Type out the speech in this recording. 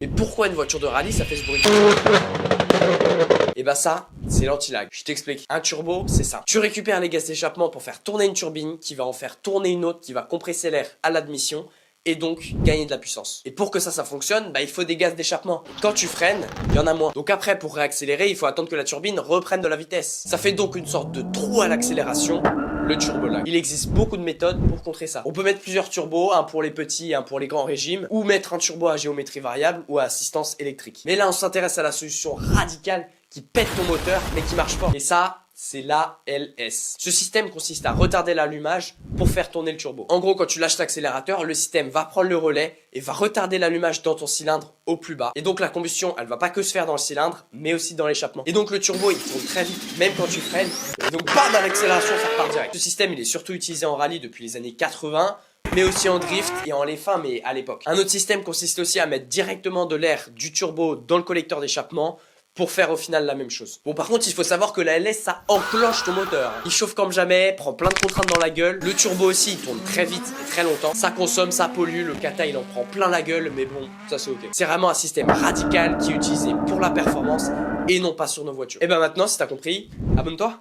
Mais pourquoi une voiture de rallye ça fait ce bruit? Et bah ça, c'est l'anti-lag. Je t'explique. Un turbo, c'est ça. Tu récupères les gaz d'échappement pour faire tourner une turbine, qui va en faire tourner une autre, qui va compresser l'air à l'admission, et donc gagner de la puissance. Et pour que ça fonctionne, bah il faut des gaz d'échappement. Quand tu freines, il y en a moins. Donc après, pour réaccélérer, il faut attendre que la turbine reprenne de la vitesse. Ça fait donc une sorte de trou à l'accélération, le turbo-lag. Il existe beaucoup de méthodes pour contrer ça. On peut mettre plusieurs turbos, un pour les petits et un pour les grands régimes, ou mettre un turbo à géométrie variable ou à assistance électrique. Mais là, on s'intéresse à la solution radicale qui pète ton moteur mais qui marche pas. Et ça, c'est l'ALS. Ce système consiste à retarder l'allumage pour faire tourner le turbo. En gros, quand tu lâches l'accélérateur, le système va prendre le relais et va retarder l'allumage dans ton cylindre au plus bas. Et donc la combustion, elle va pas que se faire dans le cylindre, mais aussi dans l'échappement. Et donc le turbo, il tourne très vite, même quand tu freines. Et donc bam, à l'accélération, ça repart direct. Ce système, il est surtout utilisé en rallye depuis les années 80. Mais aussi en drift et en L1, mais à l'époque. Un autre système consiste aussi à mettre directement de l'air du turbo dans le collecteur d'échappement pour faire au final la même chose. Bon, par contre, il faut savoir que la LS, ça enclenche ton moteur. Il chauffe comme jamais, prend plein de contraintes dans la gueule. Le turbo aussi, il tourne très vite et très longtemps. Ça consomme, ça pollue, le kata, il en prend plein la gueule, mais bon, ça c'est ok. C'est vraiment un système radical qui est utilisé pour la performance et non pas sur nos voitures. Et ben maintenant, si t'as compris, abonne-toi.